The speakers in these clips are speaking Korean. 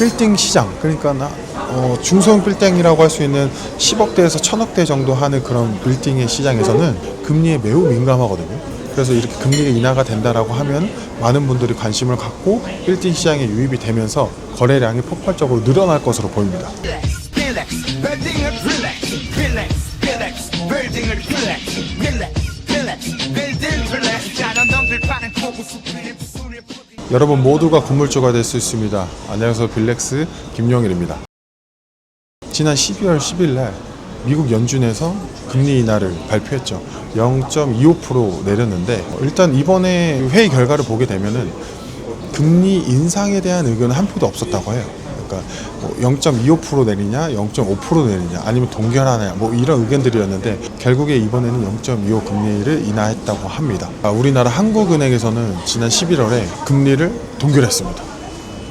빌딩 시장, 그러니까 중소형 빌딩이라고 할 수 있는 10억대에서 1000억대 정도 하는 그런 빌딩의 시장에서는 금리에 매우 민감하거든요. 그래서 이렇게 금리가 인하가 된다라고 하면 많은 분들이 관심을 갖고 빌딩 시장에 유입이 되면서 거래량이 폭발적으로 늘어날 것으로 보입니다. 여러분 모두가 건물주가 될 수 있습니다. 안녕하세요, 빌렉스 김용일입니다. 지난 12월 10일 날 미국 연준에서 금리 인하를 발표했죠. 0.25% 내렸는데 일단 이번에 회의 결과를 보게 되면은 금리 인상에 대한 의견은 한 표도 없었다고 해요. 그러니까 0.25% 내리냐, 0.5% 내리냐, 아니면 동결하냐, 이런 의견들이었는데 결국에 이번에는 0.25 금리를 인하했다고 합니다. 우리나라 한국은행에서는 지난 11월에 금리를 동결했습니다.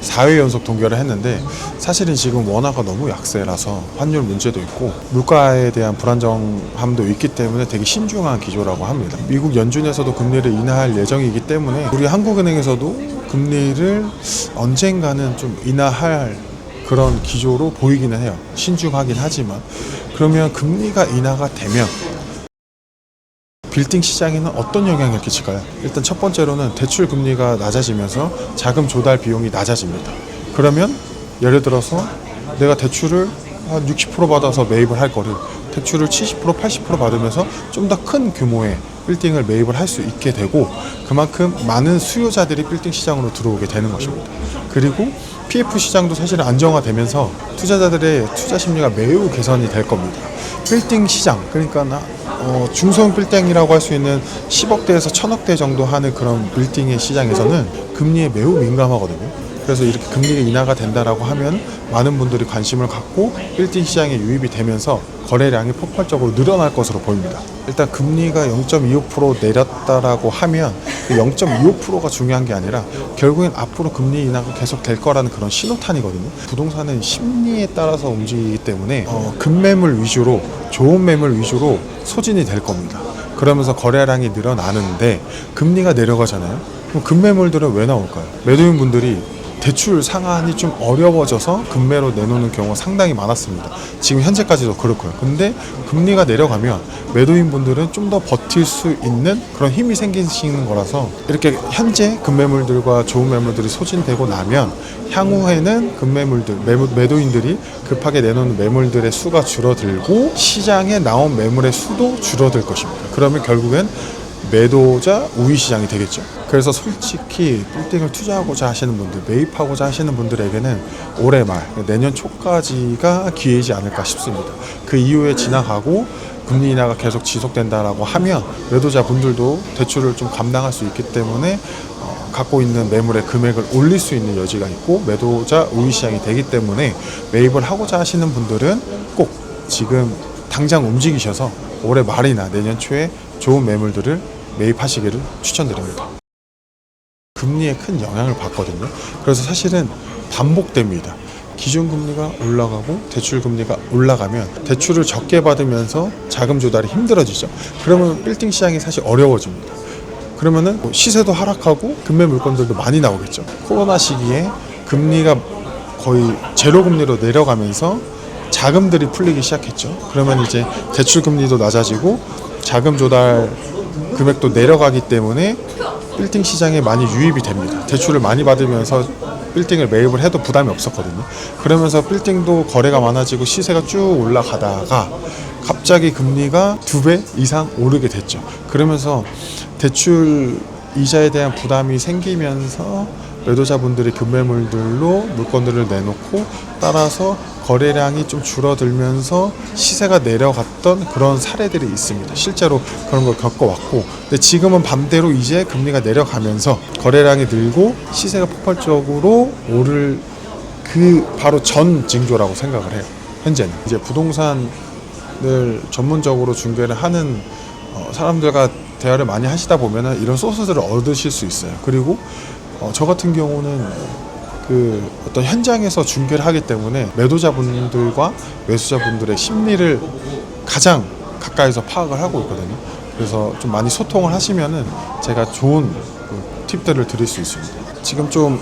4회 연속 동결을 했는데 사실은 지금 원화가 너무 약세라서 환율 문제도 있고 물가에 대한 불안정함도 있기 때문에 되게 신중한 기조라고 합니다. 미국 연준에서도 금리를 인하할 예정이기 때문에 우리 한국은행에서도 금리를 언젠가는 좀 인하할 그런 기조로 보이기는 해요. 신중하긴 하지만. 그러면 금리가 인하가 되면 빌딩 시장에는 어떤 영향을 끼칠까요? 일단 첫 번째로는 대출 금리가 낮아지면서 자금 조달 비용이 낮아집니다. 그러면 예를 들어서 내가 대출을 한 60% 받아서 매입을 할 거를 대출을 70%, 80% 받으면서 좀 더 큰 규모의 빌딩을 매입을 할 수 있게 되고 그만큼 많은 수요자들이 빌딩 시장으로 들어오게 되는 것입니다. 그리고 PF 시장도 사실은 안정화되면서 투자자들의 투자 심리가 매우 개선이 될 겁니다. 빌딩 시장, 그러니까 중소형 빌딩이라고 할 수 있는 10억대에서 1000억대 정도 하는 그런 빌딩의 시장에서는 금리에 매우 민감하거든요. 그래서 이렇게 금리가 인하가 된다라고 하면 많은 분들이 관심을 갖고 빌딩 시장에 유입이 되면서 거래량이 폭발적으로 늘어날 것으로 보입니다. 일단 금리가 0.25% 내렸다라고 하면 그 0.25%가 중요한 게 아니라 결국엔 앞으로 금리 인하가 계속 될 거라는 그런 신호탄이거든요. 부동산은 심리에 따라서 움직이기 때문에 급매물 위주로, 좋은 매물 위주로 소진이 될 겁니다. 그러면서 거래량이 늘어나는데 금리가 내려가잖아요. 그럼 급매물들은 왜 나올까요? 매도인분들이 대출 상한이 좀 어려워져서 급매로 내놓는 경우가 상당히 많았습니다. 지금 현재까지도 그렇고요. 근데 금리가 내려가면 매도인분들은 좀 더 버틸 수 있는 그런 힘이 생기시는 거라서 이렇게 현재 급매물들과 좋은 매물들이 소진되고 나면 향후에는 급매물들, 매도인들이 급하게 내놓는 매물들의 수가 줄어들고 시장에 나온 매물의 수도 줄어들 것입니다. 그러면 결국엔 매도자 우위 시장이 되겠죠. 그래서 솔직히 빌딩을 투자하고자 하시는 분들, 매입하고자 하시는 분들에게는 올해 말, 내년 초까지가 기회이지 않을까 싶습니다. 그 이후에 지나가고 금리 인하가 계속 지속된다라고 하면 매도자 분들도 대출을 좀 감당할 수 있기 때문에 갖고 있는 매물의 금액을 올릴 수 있는 여지가 있고 매도자 우위 시장이 되기 때문에 매입을 하고자 하시는 분들은 꼭 지금 당장 움직이셔서 올해 말이나 내년 초에 좋은 매물들을 매입하시기를 추천드립니다. 금리에 큰 영향을 받거든요. 그래서 사실은 반복됩니다. 기준금리가 올라가고 대출금리가 올라가면 대출을 적게 받으면서 자금 조달이 힘들어지죠. 그러면 빌딩 시장이 사실 어려워집니다. 그러면은 시세도 하락하고 금매 물건들도 많이 나오겠죠. 코로나 시기에 금리가 거의 제로 금리로 내려가면서 자금들이 풀리기 시작했죠. 그러면 이제 대출 금리도 낮아지고 자금 조달 금액도 내려가기 때문에 빌딩 시장에 많이 유입이 됩니다. 대출을 많이 받으면서 빌딩을 매입을 해도 부담이 없었거든요. 그러면서 빌딩도 거래가 많아지고 시세가 쭉 올라가다가 갑자기 금리가 2배 이상 오르게 됐죠. 그러면서 대출 이자에 대한 부담이 생기면서 매도자분들이 급매물들로 물건들을 내놓고 따라서 거래량이 좀 줄어들면서 시세가 내려갔던 그런 사례들이 있습니다. 실제로 그런 걸 겪어왔고, 근데 지금은 반대로 이제 금리가 내려가면서 거래량이 늘고 시세가 폭발적으로 오를 그 바로 전 징조라고 생각을 해요. 현재는 이제 부동산을 전문적으로 중개를 하는 사람들과 대화를 많이 하시다 보면은 이런 소스들을 얻으실 수 있어요. 그리고 저 같은 경우는 그 어떤 현장에서 중개를 하기 때문에 매도자분들과 매수자분들의 심리를 가장 가까이서 파악을 하고 있거든요. 그래서 좀 많이 소통을 하시면은 제가 좋은 팁들을 드릴 수 있습니다. 지금 좀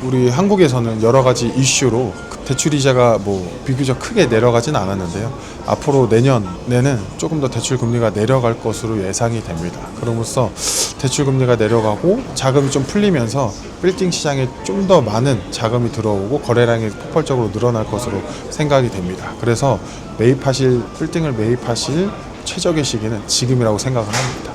우리 한국에서는 여러 가지 이슈로 대출 이자가 뭐 비교적 크게 내려가진 않았는데요. 앞으로 내년에는 조금 더 대출 금리가 내려갈 것으로 예상이 됩니다. 그럼으로써 대출 금리가 내려가고 자금이 좀 풀리면서 빌딩 시장에 좀 더 많은 자금이 들어오고 거래량이 폭발적으로 늘어날 것으로 생각이 됩니다. 그래서 빌딩을 매입하실 최적의 시기는 지금이라고 생각을 합니다.